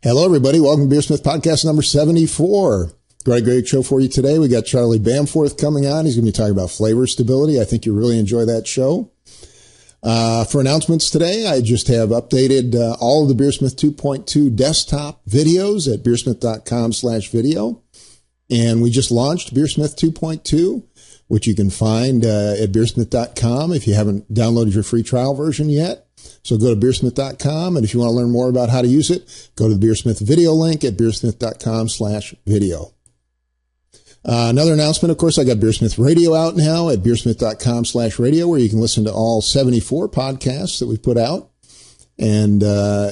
Hello, everybody. Welcome to BeerSmith Podcast number 74. Great show for you today. We got Charlie Bamforth coming on. He's going to be talking about flavor stability. I think you'll really enjoy that show. For announcements today, I just have updated all of the BeerSmith 2.2 desktop videos at beersmith.com/video. And we just launched BeerSmith 2.2, which you can find at beersmith.com if you haven't downloaded your free trial version yet. So go to beersmith.com, and if you want to learn more about how to use it, go to the BeerSmith video link at beersmith.com/video. Another announcement, of course, I got BeerSmith Radio out now at beersmith.com/radio, where you can listen to all 74 podcasts that we've put out and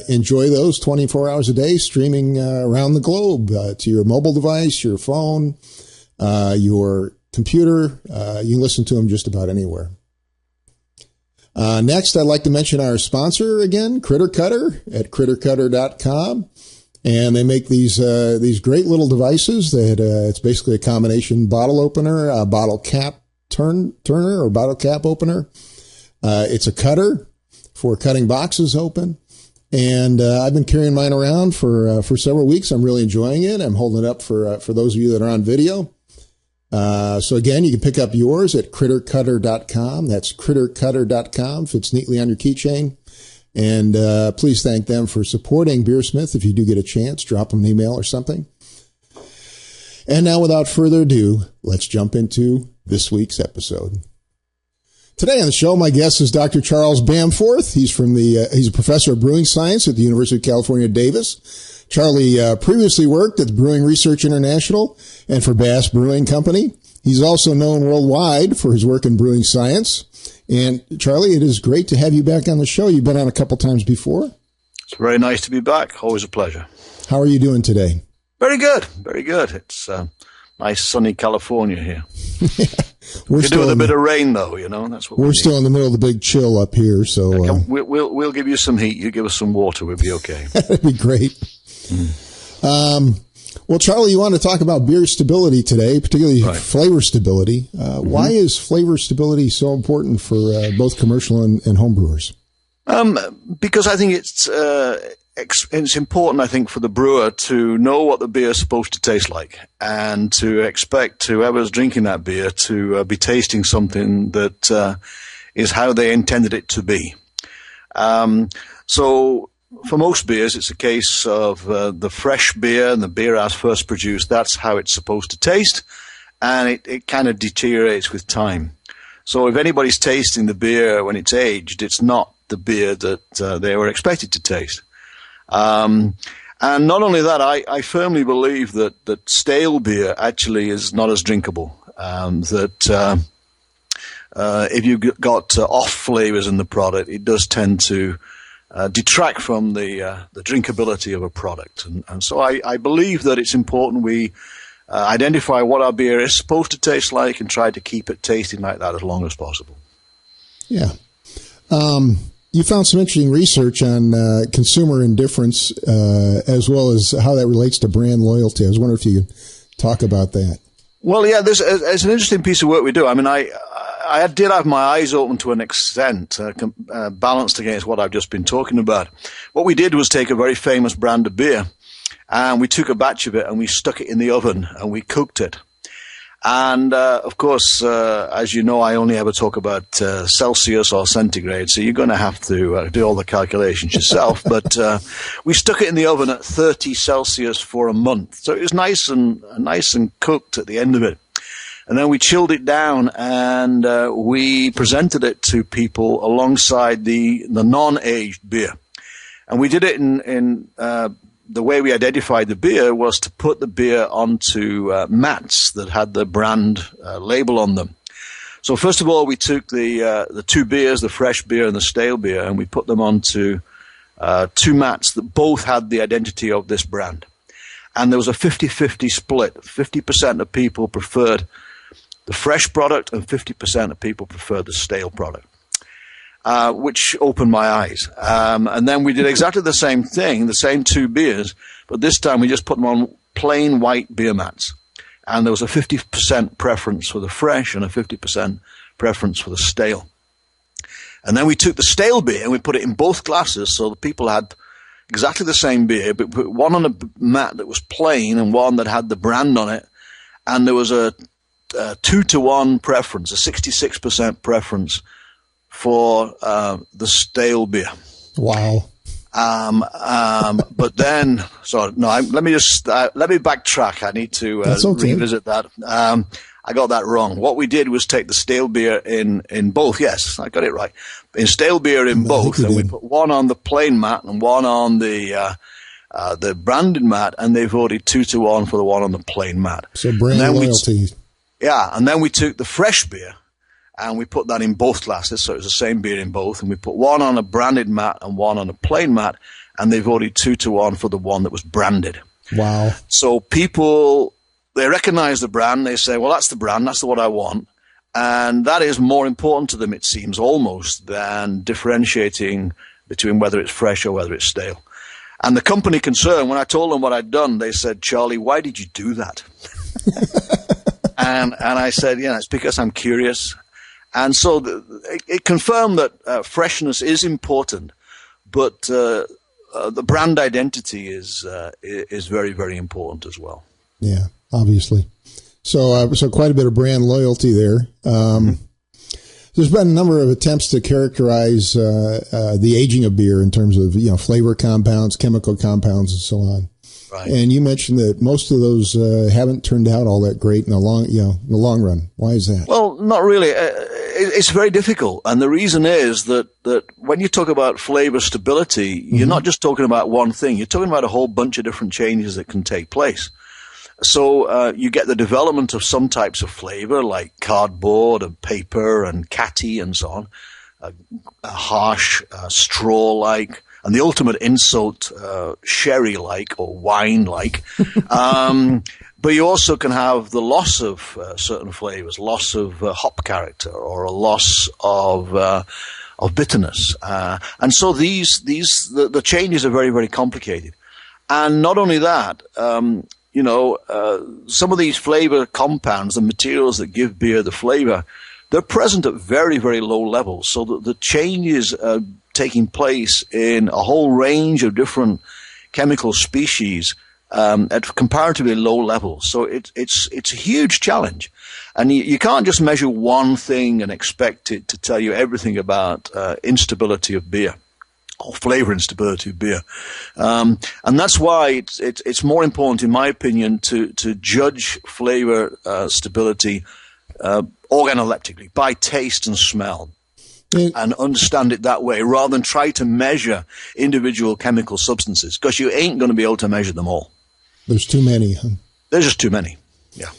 enjoy those 24 hours a day, streaming around the globe to your mobile device, your phone, your computer. You can listen to them just about anywhere. Next, I'd like to mention our sponsor again, Critter Cutter at crittercutter.com. And they make these great little devices that, it's basically a combination bottle opener, bottle cap turner or bottle cap opener. It's a cutter for cutting boxes open. And, I've been carrying mine around for several weeks. I'm really enjoying it. I'm holding it up for those of you that are on video. So again, you can pick up yours at crittercutter.com. That's crittercutter.com. Fits neatly on your keychain. And please thank them for supporting BeerSmith. If you do get a chance, drop them an email or something. And now, without further ado, let's jump into this week's episode. Today on the show, my guest is Dr. Charles Bamforth. He's a professor of brewing science at the University of California, Davis. Charlie previously worked at the Brewing Research International and for Bass Brewing Company. He's also known worldwide for his work in brewing science. And Charlie, it is great to have you back on the show. You've been on a couple times before. It's very nice to be back. Always a pleasure. How are you doing today? Very good. Very good. It's nice sunny California here. We're still with a bit of rain, though. That's what we're still in the middle of the big chill up here. So we'll give you some heat. You give us some water. We'll be okay. That'd be great. Well, Charlie, you want to talk about beer stability today, particularly flavor stability. Why is flavor stability so important for both commercial and home brewers? Because I think it's important, I think, for the brewer to know what the beer is supposed to taste like and to expect whoever's drinking that beer to be tasting something that is how they intended it to be. So for most beers, it's a case of the fresh beer and the beer as first produced. That's how it's supposed to taste, and it kind of deteriorates with time. So if anybody's tasting the beer when it's aged, it's not the beer that they were expected to taste. And not only that, I firmly believe that stale beer actually is not as drinkable. If you've got off flavors in the product, it does tend to detract from the drinkability of a product. And so I believe that it's important we identify what our beer is supposed to taste like and try to keep it tasting like that as long as possible. Yeah. You found some interesting research on consumer indifference as well as how that relates to brand loyalty. I was wondering if you could talk about that. Well, yeah, it's an interesting piece of work we do. I mean, I did have my eyes open to an extent, balanced against what I've just been talking about. What we did was take a very famous brand of beer, and we took a batch of it and we stuck it in the oven and we cooked it. And, of course, as you know, I only ever talk about Celsius or centigrade, so you're going to have to do all the calculations yourself. But we stuck it in the oven at 30 Celsius for a month, so it was nice and cooked at the end of it. And then we chilled it down and we presented it to people alongside the non-aged beer. And we did it in the way we identified the beer was to put the beer onto mats that had the brand label on them. So first of all, we took the two beers, the fresh beer and the stale beer, and we put them onto two mats that both had the identity of this brand. And there was a 50-50 split. 50% of people preferred the fresh product and 50% of people preferred the stale product, which opened my eyes. And then we did exactly the same thing, the same two beers, but this time we just put them on plain white beer mats. And there was a 50% preference for the fresh and a 50% preference for the stale. And then we took the stale beer and we put it in both glasses so the people exactly the same beer, but put one on a mat that was plain and one that had the brand on it, and there was a 2-to-1 preference, a 66% preference for the stale beer. Wow. But then, let me backtrack. I need to revisit that. I got that wrong. What we did was take the stale beer in both. Yes, I got it right. In stale beer in both, and we put one on the plain mat and one on the branded mat, and they voted 2-to-1 for the one on the plain mat. So brand loyalty. And then we took the fresh beer and we put that in both glasses, so it was the same beer in both, and we put one on a branded mat and one on a plain mat, and they voted 2-to-1 for the one that was branded. Wow. So people, they recognize the brand, they say, well, that's the brand, that's what I want, and that is more important to them, it seems, almost, than differentiating between whether it's fresh or whether it's stale. And the company concerned, when I told them what I'd done, they said, Charlie, why did you do that? And I said, it's because I'm curious. And so it confirmed that freshness is important, but the brand identity is very, very important as well. Yeah, obviously. So quite a bit of brand loyalty there. There's been a number of attempts to characterize the aging of beer in terms of flavor compounds, chemical compounds, and so on. Right. And you mentioned that most of those haven't turned out all that great in the long run. Why is that? Well, not really. It's very difficult, and the reason is that when you talk about flavor stability, you're not just talking about one thing. You're talking about a whole bunch of different changes that can take place. So you get the development of some types of flavor, like cardboard and paper and catty and so on, harsh, straw-like. And the ultimate insult, sherry-like or wine-like. But you also can have the loss of certain flavors, loss of hop character, or a loss of bitterness. And so the changes are very, very complicated. And not only that, some of these flavor compounds, the materials that give beer the flavor, they're present at very, very low levels. So the changes taking place in a whole range of different chemical species at comparatively low levels. So it's a huge challenge. And you can't just measure one thing and expect it to tell you everything about instability of beer or flavor instability of beer. And that's why it's more important, in my opinion, to judge flavor stability organoleptically, by taste and smell. And understand it that way, rather than try to measure individual chemical substances, because you ain't going to be able to measure them all. There's too many. Huh? There's just too many. Yeah.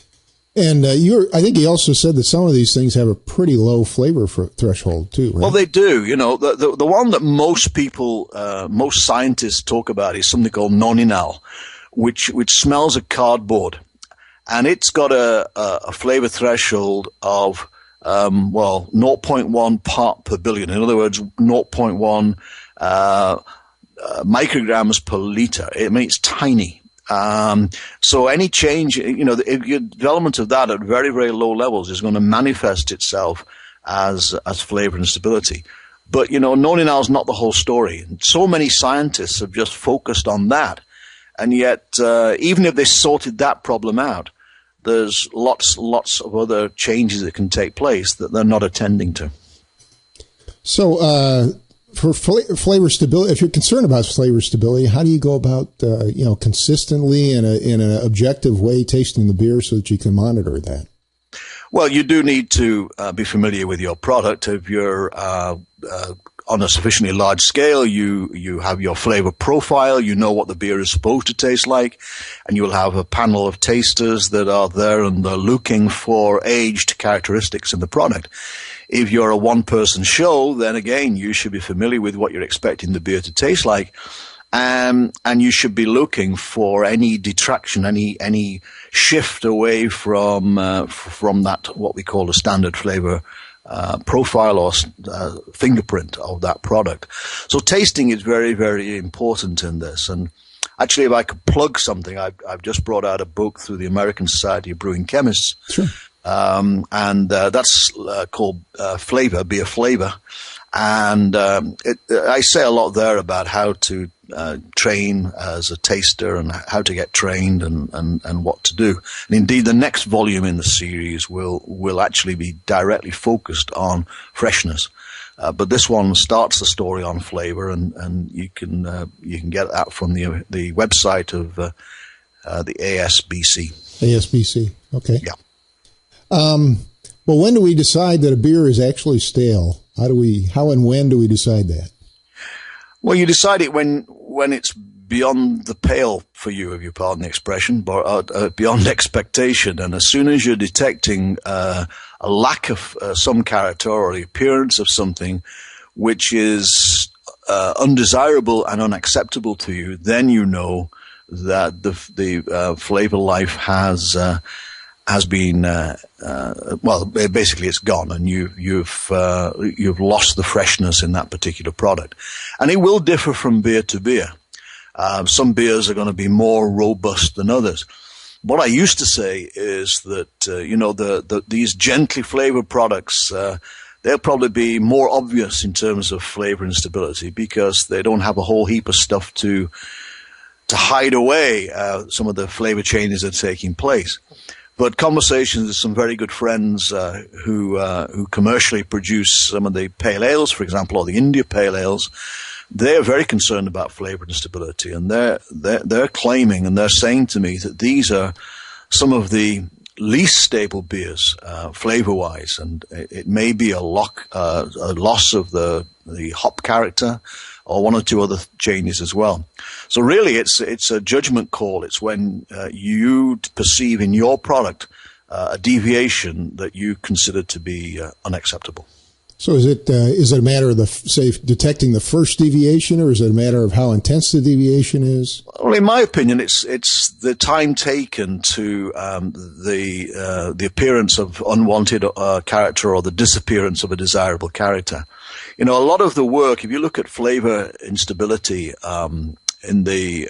And I think he also said that some of these things have a pretty low flavor threshold too, right? Well, they do. The one that most people, most scientists talk about is something called noninal, which smells of cardboard, and it's got a flavor threshold of 0.1 part per billion. In other words, 0.1 micrograms per liter. It's tiny. So any change, the development of that at very, very low levels is going to manifest itself as flavor instability. But, noninal is not the whole story. And so many scientists have just focused on that. And yet, even if they sorted that problem out, there's lots of other changes that can take place that they're not attending to. So, for flavor stability, if you're concerned about flavor stability, how do you go about, consistently in an objective way tasting the beer so that you can monitor that? Well, you do need to be familiar with your product. If you're on a sufficiently large scale, you have your flavor profile, you know what the beer is supposed to taste like, and you'll have a panel of tasters that are there and they're looking for aged characteristics in the product. If you're a one-person show, then again, you should be familiar with what you're expecting the beer to taste like, and you should be looking for any detraction, any shift away from that, what we call a standard flavor profile or fingerprint of that product. So tasting is very, very important in this. And actually, if I could plug something, I've just brought out a book through the American Society of Brewing Chemists. Sure. And that's called Beer Flavor. And I say a lot there about how to train as a taster and how to get trained and what to do. And indeed, the next volume in the series will actually be directly focused on freshness. But this one starts the story on flavor, and you can get that from the website of the ASBC. ASBC, okay. Yeah. Well, when do we decide that a beer is actually stale? How and when do we decide that? Well, you decide it when it's beyond the pale for you, if you pardon the expression, but beyond expectation. And as soon as you're detecting a lack of some character or the appearance of something which is undesirable and unacceptable to you, then you know that the flavor life has been basically it's gone, and you've lost the freshness in that particular product. And it will differ from beer to beer. Some beers are going to be more robust than others. What I used to say is that these gently flavored products, they'll probably be more obvious in terms of flavor and stability because they don't have a whole heap of stuff to hide away some of the flavor changes that are taking place. But conversations with some very good friends who commercially produce some of the pale ales, for example, or the India pale ales, they're very concerned about flavor and stability, and they're claiming and they're saying to me that these are some of the least stable beers flavor-wise, and it may be a loss of the hop character or one or two other changes as well. So really, it's a judgment call. It's when you perceive in your product a deviation that you consider to be unacceptable. So is it a matter of detecting the first deviation, or is it a matter of how intense the deviation is? Well, in my opinion, it's the time taken to the appearance of unwanted character or the disappearance of a desirable character. A lot of the work, if you look at flavor instability in the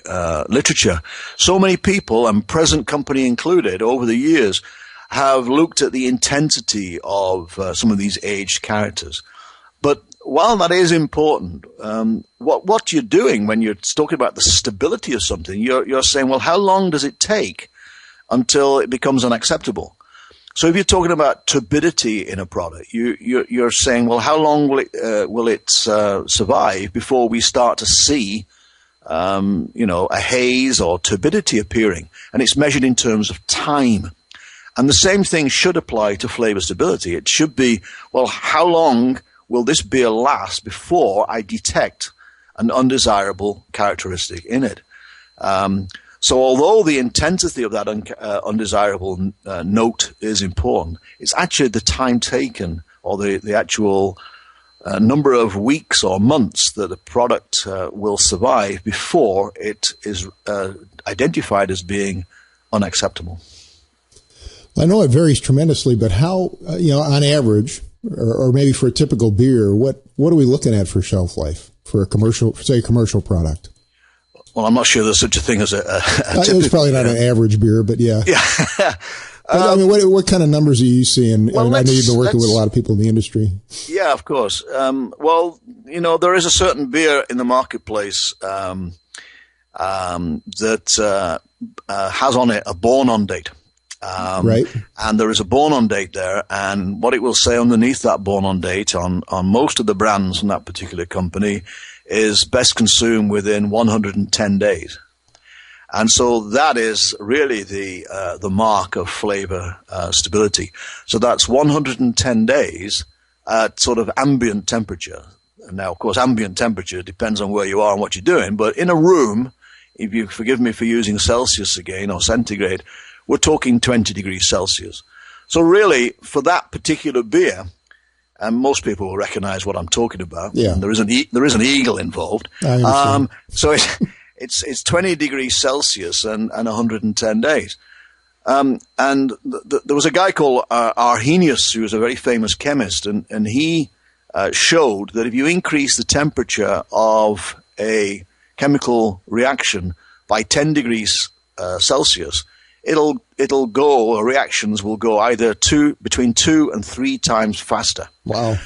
literature, so many people, and present company included, over the years, have looked at the intensity of some of these aged characters. But while that is important, what you're doing when you're talking about the stability of something, you're saying, well, how long does it take until it becomes unacceptable? So if you're talking about turbidity in a product, you're saying, well, how long will it survive before we start to see a haze or turbidity appearing? And it's measured in terms of time. And the same thing should apply to flavor stability. It should be, well, how long will this beer last before I detect an undesirable characteristic in it? So although the intensity of that undesirable note is important, it's actually the time taken or the actual number of weeks or months that the product will survive before it is identified as being unacceptable. I know it varies tremendously, but how, on average, or maybe for a typical beer, what are we looking at for shelf life for a commercial product? Well, I'm not sure there's such a thing as a typical. It's probably not an average beer, but yeah. Yeah. What kind of numbers are you seeing? Well, I know you've been working with a lot of people in the industry. Yeah, of course. There is a certain beer in the marketplace that has on it a born-on date. Right. And there is a born-on date there, and what it will say underneath that born-on date on most of the brands from that particular company is best consumed within 110 days. And so that is really the mark of flavor stability. So that's 110 days at sort of ambient temperature. Now, of course, ambient temperature depends on where you are and what you're doing, but in a room, if you forgive me for using Celsius again or centigrade, we're talking 20 degrees Celsius. So really, for that particular beer, and most people will recognize what I'm talking about. Yeah. And there is an eagle involved. So it's 20 degrees Celsius and 110 days. And there was a guy called Arrhenius, who was a very famous chemist, and he showed that if you increase the temperature of a chemical reaction by 10 degrees Celsius, reactions will go either between 2 and 3 times faster. Wow.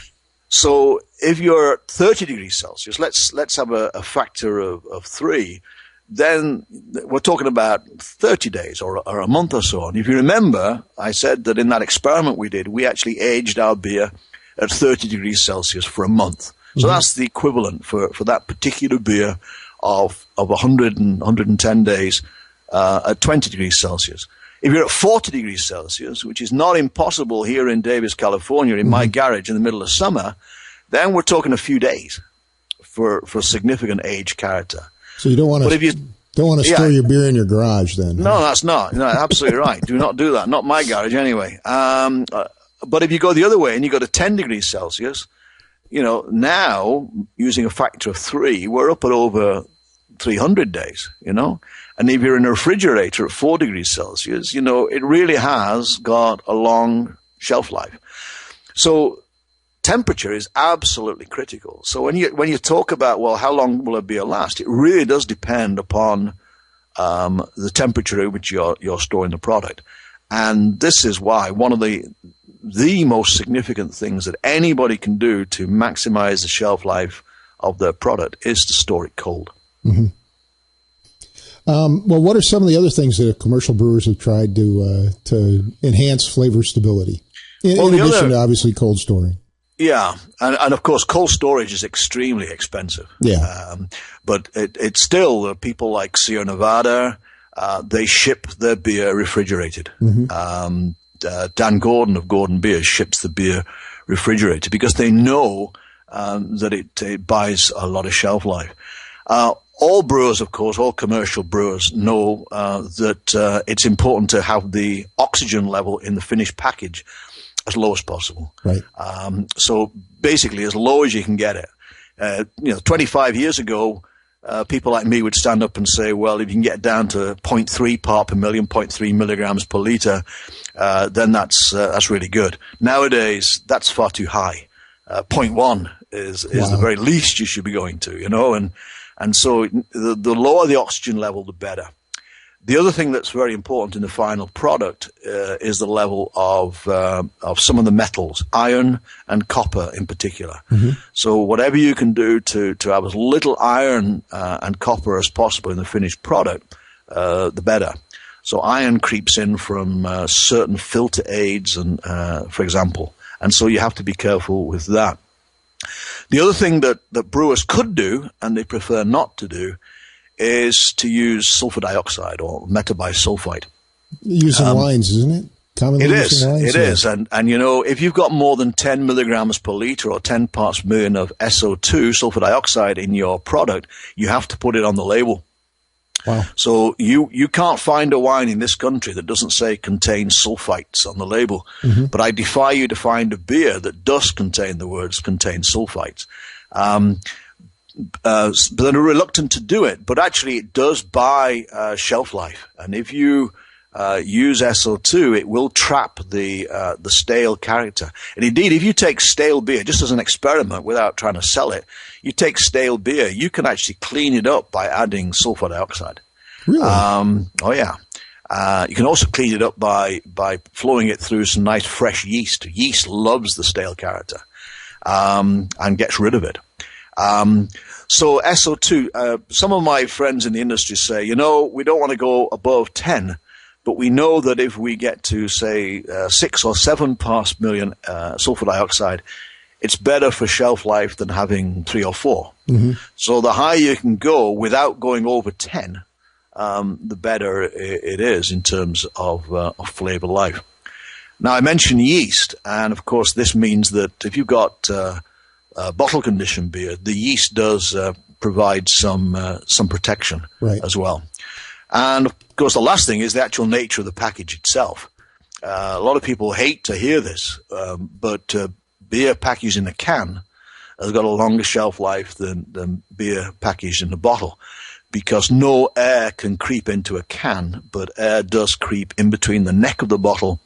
So if you're at 30 degrees Celsius, let's have a factor of 3, then we're talking about 30 days or a month or so. And if you remember, I said that in that experiment we did, we actually aged our beer at 30 degrees Celsius for a month. So that's the equivalent for that particular beer of 100 and 110 days at 20 degrees Celsius. If you're at 40 degrees Celsius, which is not impossible here in Davis, California, in my garage in the middle of summer, then we're talking a few days for significant age character. So you don't want to store your beer in your garage then? No, that's not. No, absolutely right. Do not do that. Not my garage anyway. But if you go the other way and you go to 10 degrees Celsius, now using a factor of 3, we're up at over 300 days, And if you're in a refrigerator at 4 degrees Celsius, it really has got a long shelf life. So temperature is absolutely critical. So when you talk about, well, how long will a beer last? It really does depend upon the temperature at which you're storing the product. And this is why one of the most significant things that anybody can do to maximize the shelf life of their product is to store it cold. Mm-hmm. Well, what are some of the other things that commercial brewers have tried to enhance flavor stability? In addition to obviously cold storing. Yeah, and of course, cold storage is extremely expensive. Yeah, but it's still people like Sierra Nevada. They ship their beer refrigerated. Mm-hmm. Dan Gordon of Gordon Beer ships the beer refrigerated because they know that it buys a lot of shelf life. All brewers, of course, all commercial brewers know that it's important to have the oxygen level in the finished package as low as possible. Right. So basically, as low as you can get it. 25 years ago, people like me would stand up and say, well, if you can get down to 0.3 part per million, 0.3 milligrams per liter, then that's really good. Nowadays, that's far too high. 0.1 is the very least you should be going to, and so the lower the oxygen level, the better. The other thing that's very important in the final product is the level of some of the metals, iron and copper in particular. Mm-hmm. So whatever you can do to have as little iron and copper as possible in the finished product, the better. So iron creeps in from certain filter aids, and for example, and so you have to be careful with that. The other thing that brewers could do, and they prefer not to do, is to use sulfur dioxide or metabisulfite. Used in wines, isn't it? Commonly it is. In wines, it is. And if you've got more than 10 milligrams per liter or 10 parts per million of SO2, sulfur dioxide, in your product, you have to put it on the label. Wow. So you can't find a wine in this country that doesn't say contains sulfites on the label. Mm-hmm. But I defy you to find a beer that does contain the words contains sulfites. But they're reluctant to do it. But actually, it does buy shelf life. And if you use SO2, it will trap the stale character. And indeed, if you take stale beer, just as an experiment, without trying to sell it, you take stale beer, you can actually clean it up by adding sulfur dioxide. Really? Oh yeah. You can also clean it up by flowing it through some nice fresh yeast. Yeast loves the stale character and gets rid of it. So SO2, some of my friends in the industry say, we don't want to go above 10, but we know that if we get to, say, 6 or 7 parts per million sulfur dioxide, it's better for shelf life than having 3 or 4. Mm-hmm. So the higher you can go without going over 10, the better it is in terms of flavor life. Now, I mentioned yeast, and of course this means that if you've got bottle conditioned beer, the yeast does provide some protection as well. And of course, the last thing is the actual nature of the package itself. A lot of people hate to hear this, but beer packaged in a can has got a longer shelf life than beer packaged in a bottle, because no air can creep into a can, but air does creep in between the neck of the bottle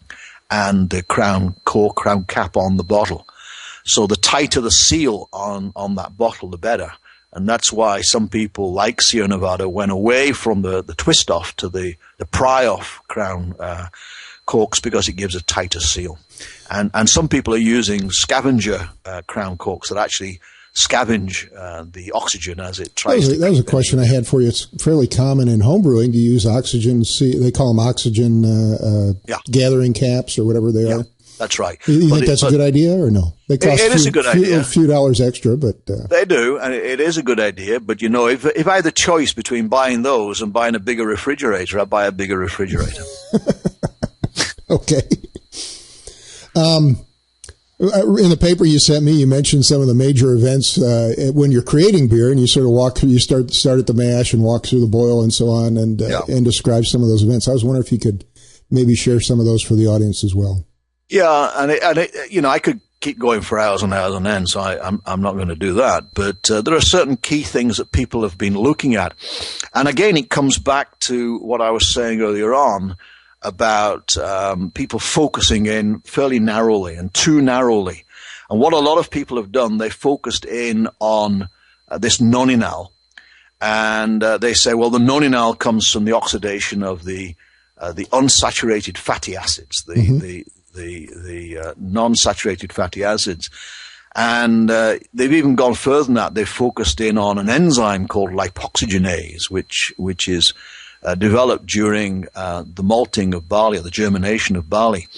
and the crown cap on the bottle. So the tighter the seal on that bottle, the better. And that's why some people like Sierra Nevada went away from the twist-off to the pry-off crown corks because it gives a tighter seal. And some people are using scavenger crown corks that actually scavenge the oxygen as it tries to. That was a question I had for you. It's fairly common in homebrewing to use oxygen. They call them oxygen gathering caps or whatever they are. That's right. You think that's a good idea or no? They cost it is a good idea. A few dollars extra, but they do, and it is a good idea. But you know, if I had the choice between buying those and buying a bigger refrigerator, I'd buy a bigger refrigerator. Okay. In the paper you sent me, you mentioned some of the major events when you're creating beer, and you sort of you start at the mash and walk through the boil and so on, and describe some of those events. I was wondering if you could maybe share some of those for the audience as well. Yeah, and you know, I could keep going for hours and hours on end, so I'm not going to do that. But there are certain key things that people have been looking at, and again, it comes back to what I was saying earlier on about people focusing in fairly narrowly and too narrowly. And what a lot of people have done, they focused in on this noninal, and they say, well, the noninal comes from the oxidation of the unsaturated fatty acids, the non-saturated fatty acids. And they've even gone further than that. They've focused in on an enzyme called lipoxygenase, which is developed during the malting of barley, or the germination of barley.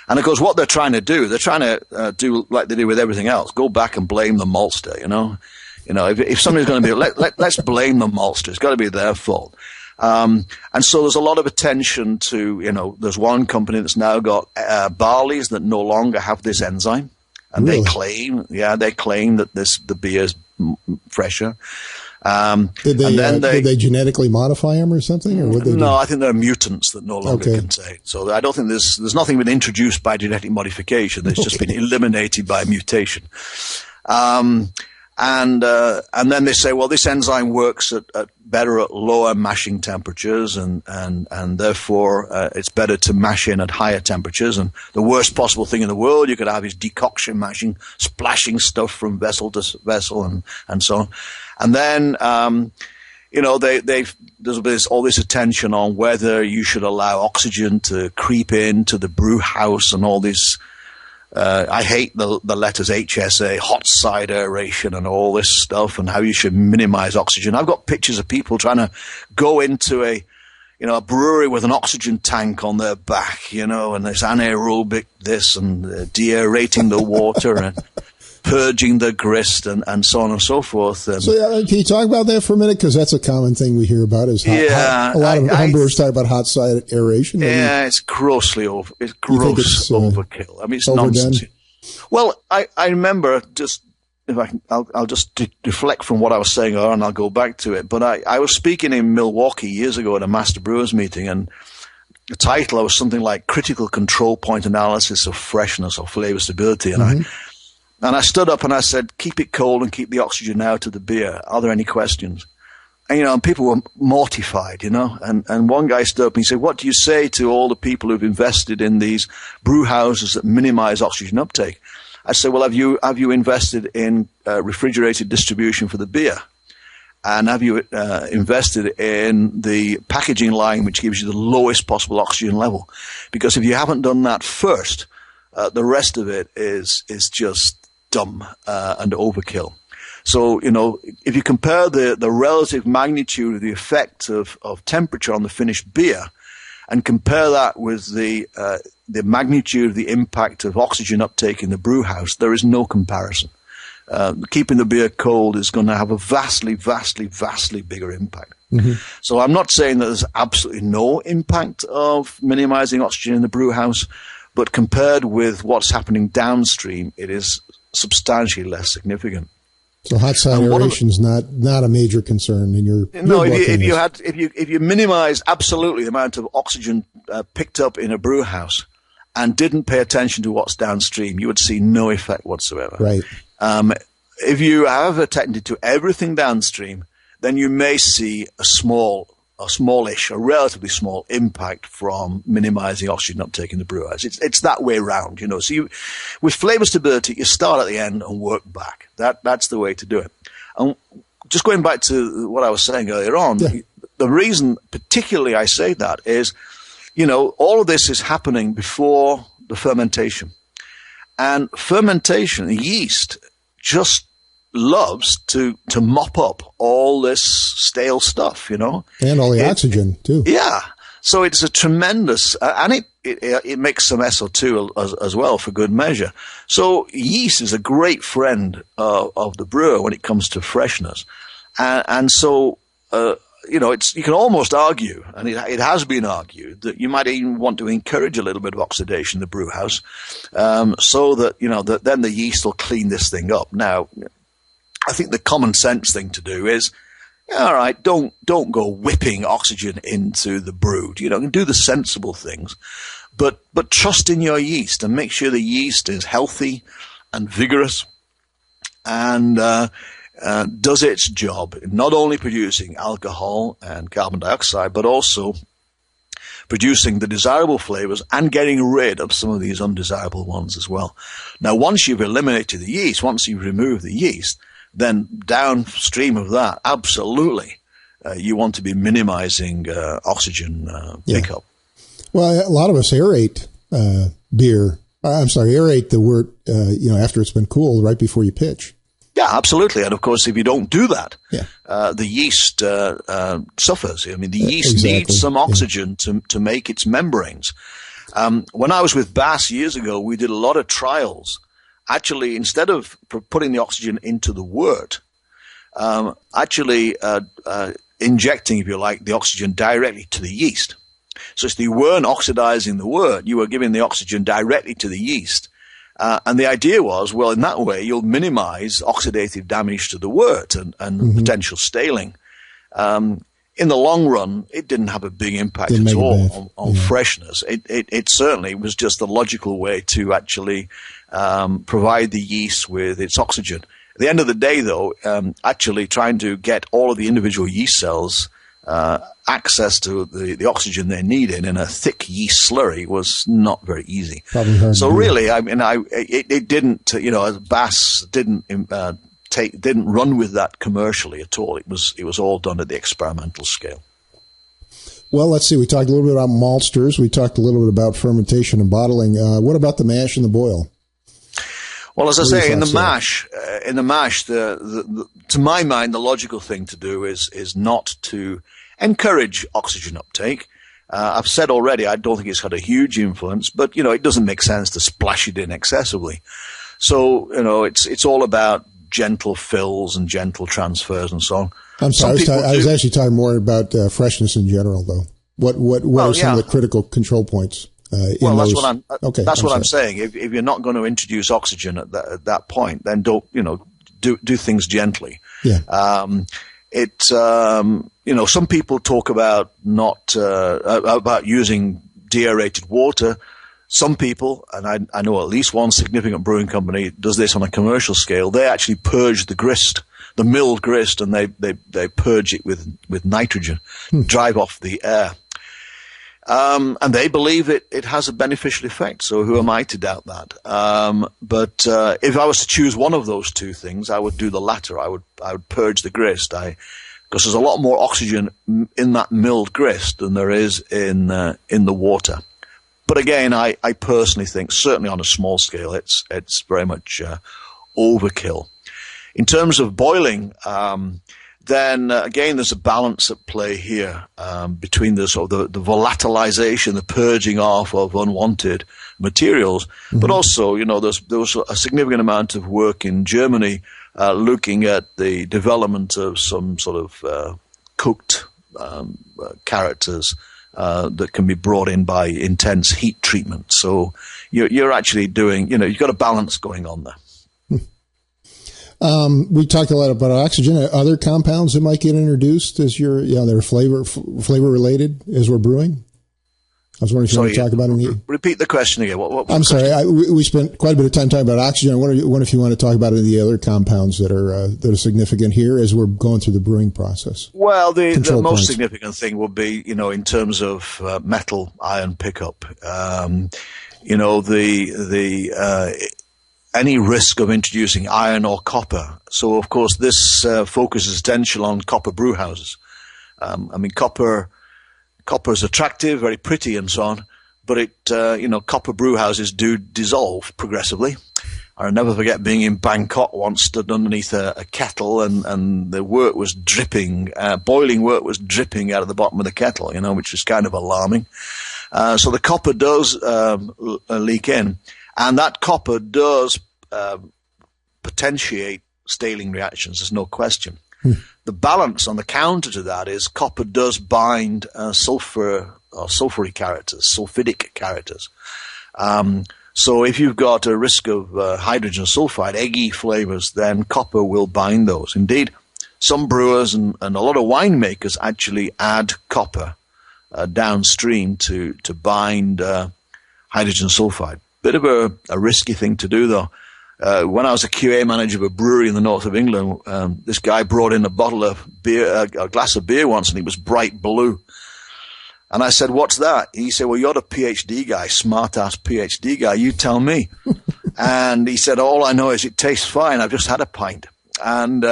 And of course, what they're trying to do do like they do with everything else, go back and blame the maltster, you know. If somebody's going to be, let's blame the maltster. It's got to be their fault. And so there's a lot of attention to, you know, there's one company that's now got barleys that no longer have this enzyme. And really? they claim that the beer is fresher. Did they genetically modify them or something, or what they do? No, I think they're mutants that no longer contain. So I don't think there's nothing been introduced by genetic modification. It's just been eliminated by mutation. And then they say, well, this enzyme works better at lower mashing temperatures, and therefore it's better to mash in at higher temperatures. And the worst possible thing in the world you could have is decoction mashing, splashing stuff from vessel to vessel, and so on. And then you know, there's all this attention on whether you should allow oxygen to creep into the brew house and all this. I hate the letters HSA, hot side aeration, and all this stuff, and how you should minimize oxygen. I've got pictures of people trying to go into a brewery with an oxygen tank on their back, you know, and it's anaerobic this and deaerating the water and purging the grist and so on and so forth. And so can you talk about that for a minute? Because that's a common thing we hear about is a lot of homebrewers talk about hot side aeration. Yeah, it's grossly overkill. I mean, it's nonsense. Well, I remember just, I'll just deflect from what I was saying earlier and I'll go back to it. But I was speaking in Milwaukee years ago at a Master Brewers meeting, and the title was something like Critical Control Point Analysis of Freshness or Flavor Stability. And I stood up and I said, keep it cold and keep the oxygen out of the beer. Are there any questions? And, and people were mortified, and one guy stood up and he said, what do you say to all the people who've invested in these brew houses that minimize oxygen uptake? I said, well, have you invested in refrigerated distribution for the beer? And have you invested in the packaging line, which gives you the lowest possible oxygen level? Because if you haven't done that first, the rest of it is just dumb and overkill. So, if you compare the relative magnitude of the effect of temperature on the finished beer and compare that with the magnitude of the impact of oxygen uptake in the brew house, there is no comparison. Keeping the beer cold is going to have a vastly, vastly, vastly bigger impact. Mm-hmm. So I'm not saying that there's absolutely no impact of minimizing oxygen in the brew house, but compared with what's happening downstream, it is substantially less significant. So hot side aeration is not a major concern in your no. If you minimize absolutely the amount of oxygen picked up in a brew house and didn't pay attention to what's downstream, you would see no effect whatsoever. Right. If you have attended to everything downstream, then you may see a relatively small impact from minimizing oxygen uptake in the brew house. It's that way around, So with flavor stability, you start at the end and work back. That's the way to do it. And just going back to what I was saying earlier on, the reason particularly I say that is all of this is happening before the fermentation. And fermentation, the yeast just loves to mop up all this stale stuff, And all the oxygen, too. Yeah. So it's a tremendous, and it makes some SO2 as well for good measure. So yeast is a great friend of the brewer when it comes to freshness. And so, you can almost argue, and it has been argued, that you might even want to encourage a little bit of oxidation in the brew house, so that, then the yeast will clean this thing up. Now, I think the common sense thing to do is, all right, don't go whipping oxygen into the brew. Do the sensible things, but trust in your yeast and make sure the yeast is healthy and vigorous and does its job, not only producing alcohol and carbon dioxide, but also producing the desirable flavors and getting rid of some of these undesirable ones as well. Now, once you've eliminated the yeast, once you've removed the yeast, then downstream of that, absolutely, you want to be minimizing oxygen pickup. Well, a lot of us aerate beer. Aerate the wort, after it's been cooled right before you pitch. Yeah, absolutely. And of course, if you don't do that, the yeast suffers. I mean, the yeast needs some oxygen to make its membranes. When I was with Bass years ago, we did a lot of trials. Actually, instead of putting the oxygen into the wort, injecting, if you like, the oxygen directly to the yeast. So if you weren't oxidizing the wort, you were giving the oxygen directly to the yeast. And the idea was, well, in that way, you'll minimize oxidative damage to the wort and potential staling. In the long run, it didn't have a big impact at all on freshness. It certainly was just the logical way to actually provide the yeast with its oxygen. At the end of the day, though, actually trying to get all of the individual yeast cells access to the oxygen they needed in a thick yeast slurry was not very easy. So really, I mean, it didn't, Bass didn't run with that commercially at all. It was all done at the experimental scale. Well, let's see. We talked a little bit about maltsters. We talked a little bit about fermentation and bottling. What about the mash and the boil? Well, as I say, in the mash, to my mind, the logical thing to do is not to encourage oxygen uptake. I've said already, I don't think it's had a huge influence, but it doesn't make sense to splash it in excessively. So it's all about gentle fills and gentle transfers and so on. I'm sorry, I was actually talking more about freshness in general, though. What are some of the critical control points? That's what I'm saying. If you're not going to introduce oxygen at that point, then don't do things gently. Yeah. Some people talk about about using deaerated water. Some people, and I know at least one significant brewing company does this on a commercial scale. They actually purge the grist, the milled grist, and they purge it with nitrogen, drive off the air. And they believe it has a beneficial effect. So who am I to doubt that? But if I was to choose one of those two things, I would do the latter. I would purge the grist. Because there's a lot more oxygen in that milled grist than there is in the water. But again, I personally think, certainly on a small scale, it's very much overkill. In terms of boiling, then again, there's a balance at play here between the volatilization, the purging off of unwanted materials, but also, there was a significant amount of work in Germany looking at the development of some sort of cooked characters that can be brought in by intense heat treatment. So you're actually doing, you've got a balance going on there. We talked a lot about oxygen. Other compounds that might get introduced as they're flavor related as we're brewing. I was wondering if you want to talk about any. Repeat the question again. What I'm sorry. We spent quite a bit of time talking about oxygen. I wonder if you want to talk about any of the other compounds that are significant here as we're going through the brewing process. Well, the most significant thing will be, in terms of metal ion pickup. Any risk of introducing iron or copper. So, of course, this focuses attention on copper brew houses. Copper copper is attractive, very pretty and so on, but copper brew houses do dissolve progressively. I'll never forget being in Bangkok once, stood underneath a kettle, and the work was dripping, boiling work was dripping out of the bottom of the kettle, which is kind of alarming. So the copper does leak in, and that copper does potentiate staling reactions, there's no question. The balance on the counter to that is copper does bind sulfur or sulfury characters, sulfidic characters. So if you've got a risk of hydrogen sulfide, eggy flavors, then copper will bind those. Indeed, some brewers and a lot of winemakers actually add copper downstream to bind hydrogen sulfide. Bit of a risky thing to do, though. When I was a QA manager of a brewery in the north of England, this guy brought in a bottle of beer, a glass of beer once, and it was bright blue. And I said, "What's that?" He said, "Well, you're the PhD guy, smart-ass PhD guy. You tell me." And he said, "All I know is it tastes fine. I've just had a pint." And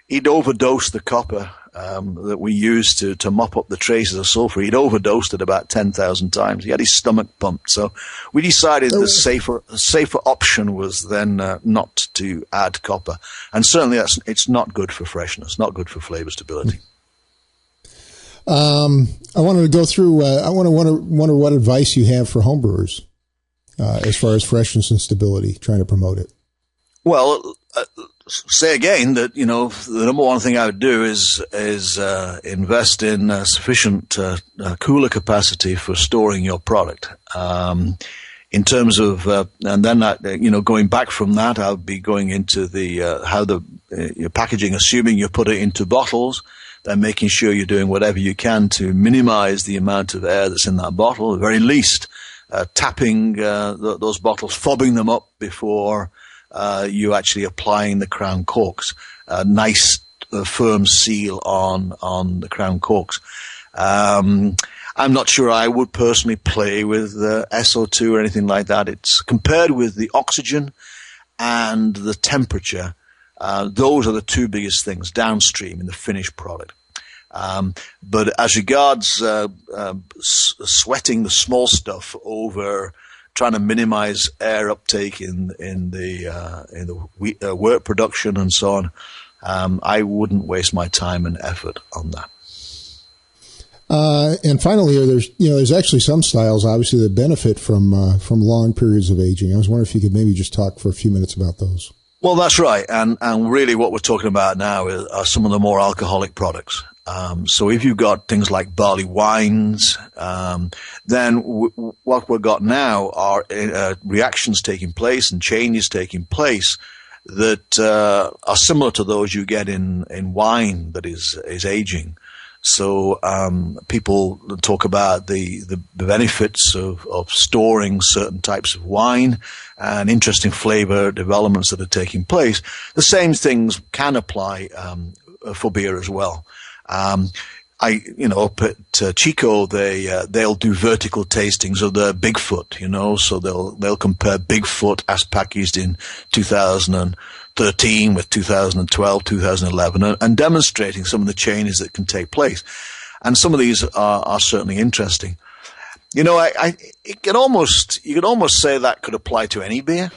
he'd overdosed the copper that we used to mop up the traces of sulfur. He'd overdosed it about 10,000 times. He had his stomach pumped. So we decided the safer option was then not to add copper. And certainly it's not good for freshness, not good for flavor stability. I wanted to go through, I wonder what advice you have for homebrewers as far as freshness and stability, trying to promote it. Well, say again that, the number one thing I would do is invest in sufficient cooler capacity for storing your product. In terms of, and then, going back from that, I would be going into how your packaging, assuming you put it into bottles, then making sure you're doing whatever you can to minimize the amount of air that's in that bottle, at the very least, tapping those bottles, fobbing them up before you actually applying the crown corks. A nice firm seal on the crown corks. I'm not sure I would personally play with SO2 or anything like that. It's compared with the oxygen and the temperature. Those are the two biggest things downstream in the finished product. But as regards sweating the small stuff over trying to minimize air uptake in the wort production and so on, I wouldn't waste my time and effort on that. And finally, there's actually some styles, obviously, that benefit from long periods of aging. I was wondering if you could maybe just talk for a few minutes about those. Well, that's right. And really what we're talking about now are some of the more alcoholic products. So if you've got things like barley wines, then what we've got now are reactions taking place and changes taking place that are similar to those you get in wine that is aging. So people talk about the benefits of storing certain types of wine and interesting flavor developments that are taking place. The same things can apply for beer as well. Up at Chico, they'll do vertical tastings of the Bigfoot, so they'll compare Bigfoot as packaged in 2013 with 2012, 2011, and demonstrating some of the changes that can take place. And some of these are certainly interesting. You could almost say that could apply to any beer.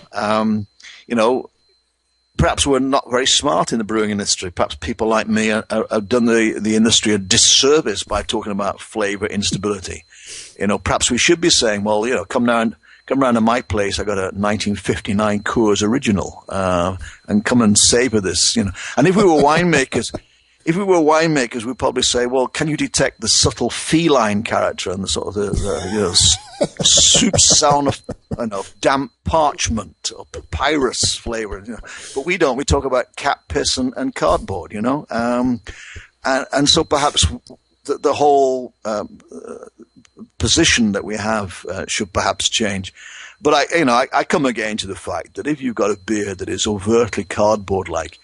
Perhaps we're not very smart in the brewing industry. Perhaps people like me have done the industry a disservice by talking about flavor instability. Perhaps we should be saying, well, come round to my place. I got a 1959 Coors Original, and come and savor this. And if we were winemakers, we'd probably say, well, can you detect the subtle feline character and the sort of the soup sound of damp parchment or papyrus flavor? But we don't. We talk about cat piss and cardboard, and so perhaps the whole position that we have should perhaps change. But I come again to the fact that if you've got a beer that is overtly cardboard-like,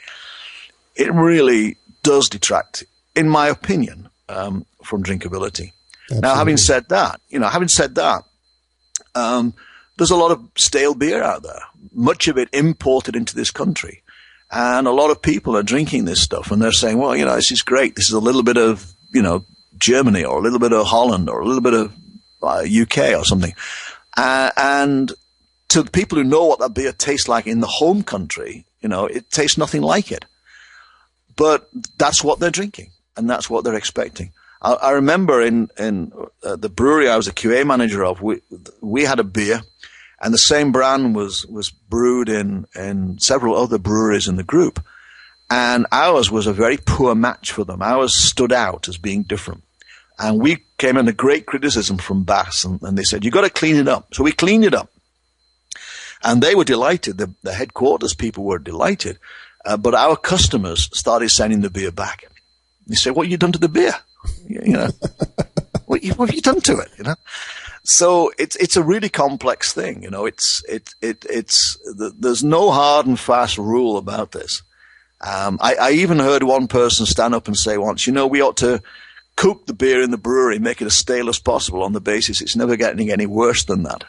it really does detract, in my opinion, from drinkability. Absolutely. Now, having said that, there's a lot of stale beer out there, much of it imported into this country. And a lot of people are drinking this stuff and they're saying, well, this is great. This is a little bit of, Germany or a little bit of Holland or a little bit of UK or something. And to the people who know what that beer tastes like in the home country, it tastes nothing like it. But that's what they're drinking, and that's what they're expecting. I remember in the brewery I was a QA manager of, we had a beer, and the same brand was brewed in several other breweries in the group. And ours was a very poor match for them. Ours stood out as being different. And we came under great criticism from Bass, and they said, "You got to clean it up." So we cleaned it up. And they were delighted. The headquarters people were delighted. But our customers started sending the beer back. They say, "What have you done to the beer? What have you done to it?" So it's a really complex thing. There's no hard and fast rule about this. I even heard one person stand up and say once, we ought to cook the beer in the brewery, make it as stale as possible on the basis it's never getting any worse than that.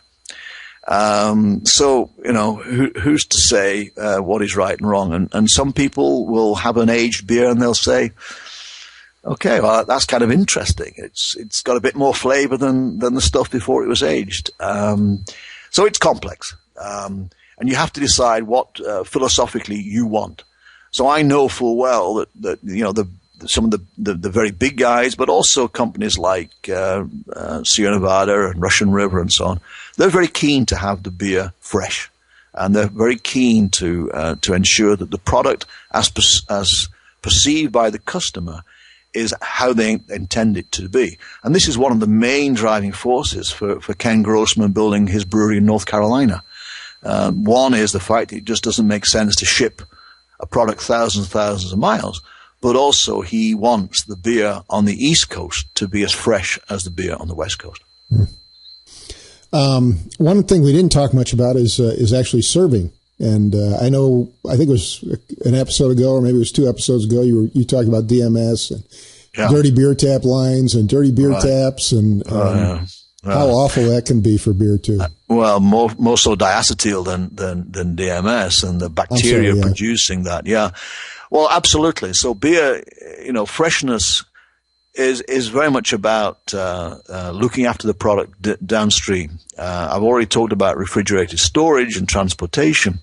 Who's to say what is right and wrong? And some people will have an aged beer and they'll say, "Okay, well, that's kind of interesting. It's got a bit more flavor than the stuff before it was aged." So it's complex. And you have to decide what philosophically you want. So I know full well that some of the very big guys, but also companies like Sierra Nevada and Russian River and so on, they're very keen to have the beer fresh, and they're very keen to ensure that the product, as perceived by the customer, is how they intend it to be. And this is one of the main driving forces for Ken Grossman building his brewery in North Carolina. One is the fact that it just doesn't make sense to ship a product thousands and thousands of miles, but also he wants the beer on the East Coast to be as fresh as the beer on the West Coast. One thing we didn't talk much about is actually serving. And I think it was an episode ago, or maybe it was 2 episodes ago, you talked about DMS and dirty beer tap lines and dirty beer taps and how awful that can be for beer too. Well, more so diacetyl than DMS and the bacteria producing that. Yeah. Well, absolutely. So beer, freshness is very much about looking after the product downstream. I've already talked about refrigerated storage and transportation,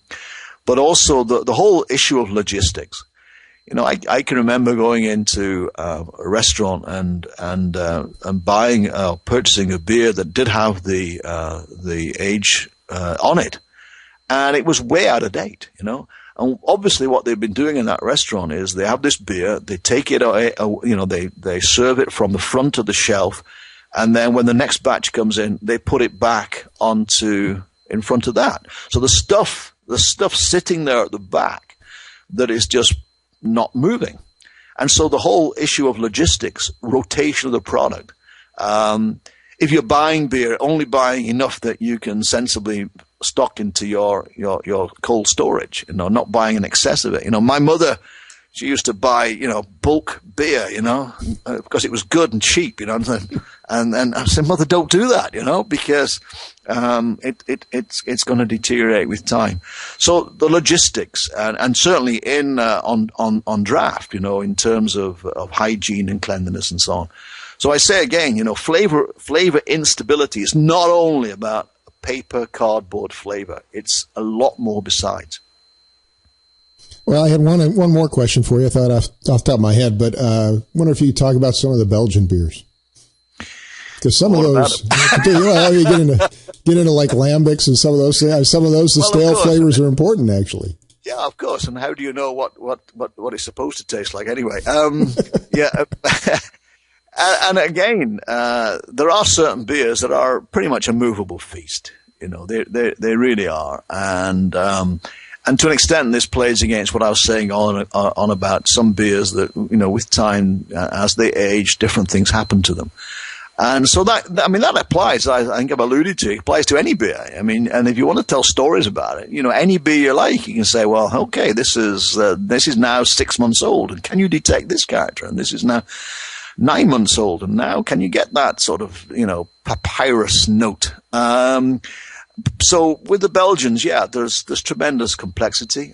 but also the whole issue of logistics. I can remember going into a restaurant and buying, purchasing a beer that did have the age on it, and it was way out of date. And obviously what they've been doing in that restaurant is they have this beer, they take it, they serve it from the front of the shelf, and then when the next batch comes in, they put it back in front of that. So the stuff sitting there at the back that is just not moving. And so the whole issue of logistics, rotation of the product, if you're buying beer, only buying enough that you can sensibly stock into your cold storage, not buying an excess of it. My mother, she used to buy, bulk beer, because it was good and cheap, and I said, "Mother, don't do that, because it's going to deteriorate with time." So the logistics, and certainly on draft, in terms of hygiene and cleanliness and so on. So I say again, flavor instability is not only about paper, cardboard flavor. It's a lot more besides. Well, I had one more question for you. I thought off the top of my head, but I wonder if you could talk about some of the Belgian beers. Because some of those, you get into like lambics and some of those things. Some of those, the stale flavors are important, actually. Yeah, of course. And how do you know what it's supposed to taste like anyway? Yeah. And again, there are certain beers that are pretty much a movable feast. They really are. And to an extent, this plays against what I was saying on about some beers that, with time, as they age, different things happen to them. And so that applies. I think I've alluded to it. It applies to any beer. And if you want to tell stories about it, any beer you like, you can say, well, okay, this is now 6 months old, and can you detect this character? And this is now 9 months old, and now can you get that sort of, papyrus note? So with the Belgians, there's tremendous complexity.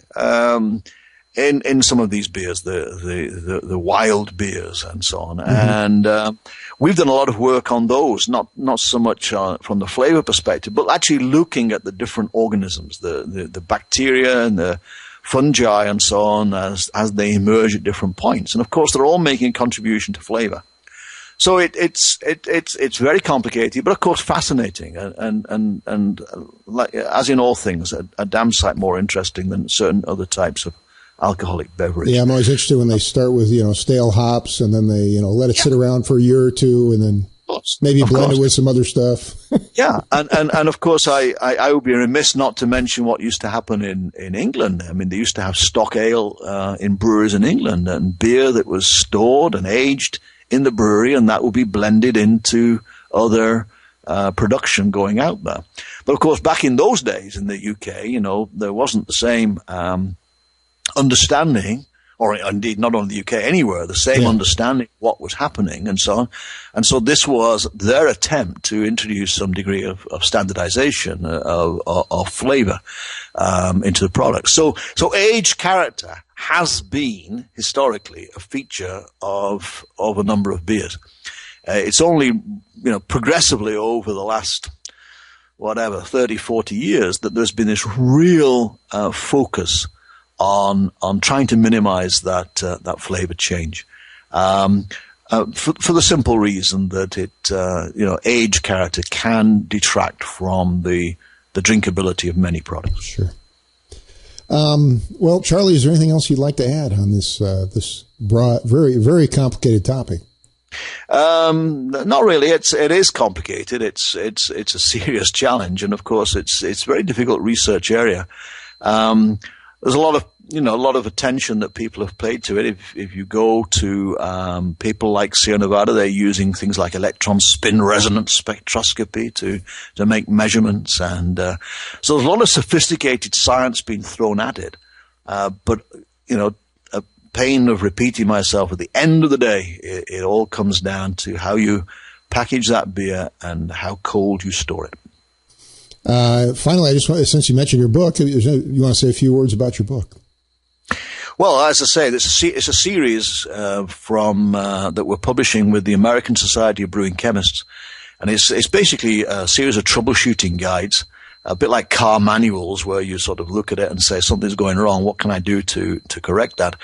in some of these beers, the wild beers and so on. Mm-hmm. And we've done a lot of work on those, not so much from the flavor perspective, but actually looking at the different organisms, the bacteria and the fungi and so on as they emerge at different points. And of course, they're all making a contribution to flavor. So it's very complicated, but of course fascinating, and like, as in all things, a damn sight more interesting than certain other types of alcoholic beverage. Yeah, I'm always interested when they start with stale hops, and then they let it sit around for a year or two, and then maybe blend it with some other stuff. Yeah, and of course I would be remiss not to mention what used to happen in England. I mean, they used to have stock ale in breweries in England, and beer that was stored and aged in the brewery, and that will be blended into other production going out there. But of course, back in those days in the UK, there wasn't the same understanding, or indeed not only the UK, anywhere, the same understanding of what was happening and so on. And so this was their attempt to introduce some degree of standardization of flavor into the product. So aged character has been historically a feature of a number of beers. It's only, progressively over the last, 30, 40 years that there's been this real focus on trying to minimize that flavor change. For the simple reason that it, age character can detract from the drinkability of many products. Sure. Well, Charlie, is there anything else you'd like to add on this broad, very, very complicated topic? Not really. It is complicated. It's a serious challenge, and of course, it's a very difficult research area. There's a lot of attention that people have paid to it. If you go to people like Sierra Nevada, they're using things like electron spin resonance spectroscopy to make measurements, and so there's a lot of sophisticated science being thrown at it. But a pain of repeating myself. At the end of the day, it all comes down to how you package that beer and how cold you store it. Finally, I just want, since you mentioned your book, you want to say a few words about your book? Well, as I say, it's a series from that we're publishing with the American Society of Brewing Chemists, and it's basically a series of troubleshooting guides, a bit like car manuals, where you sort of look at it and say something's going wrong. What can I do to correct that?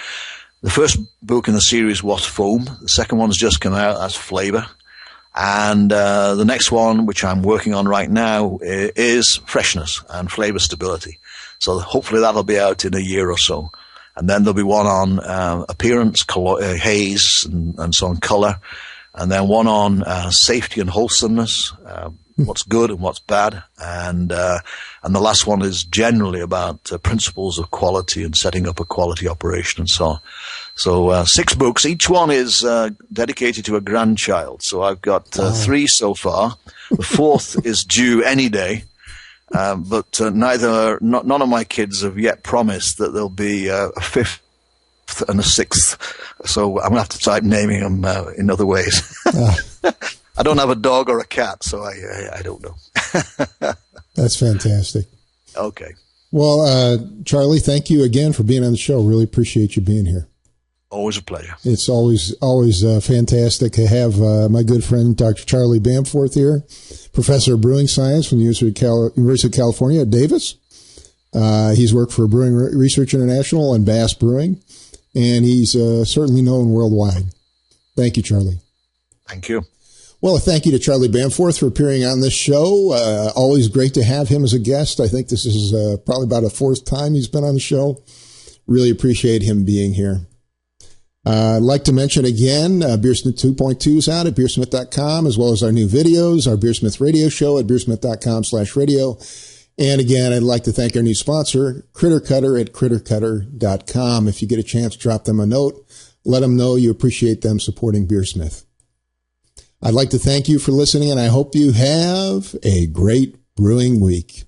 The first book in the series was foam. The second one's just come out. That's flavor. And the next one, which I'm working on right now, is freshness and flavor stability. So hopefully that'll be out in a year or so. And then there'll be one on appearance, color, haze, and so on, color. And then one on safety and wholesomeness, what's good and what's bad. And the last one is generally about principles of quality and setting up a quality operation and so on. So 6 books. Each one is dedicated to a grandchild. So I've got 3 so far. The 4th is due any day. But none of my kids have yet promised that there'll be a 5th and a 6th. So I'm going to have to start naming them in other ways. I don't have a dog or a cat, so I don't know. That's fantastic. Okay. Well, Charlie, thank you again for being on the show. Really appreciate you being here. Always a pleasure. It's always fantastic to have my good friend, Dr. Charlie Bamforth here, Professor of Brewing Science from the University of California at Davis. He's worked for Brewing Research International and Bass Brewing, and he's certainly known worldwide. Thank you, Charlie. Thank you. Well, thank you to Charlie Bamforth for appearing on this show. Always great to have him as a guest. I think this is probably about a 4th time he's been on the show. Really appreciate him being here. I'd like to mention again, BeerSmith 2.2 is out at BeerSmith.com, as well as our new videos, our BeerSmith radio show at BeerSmith.com/radio. And again, I'd like to thank our new sponsor, Critter Cutter at CritterCutter.com. If you get a chance, drop them a note. Let them know you appreciate them supporting BeerSmith. I'd like to thank you for listening, and I hope you have a great brewing week.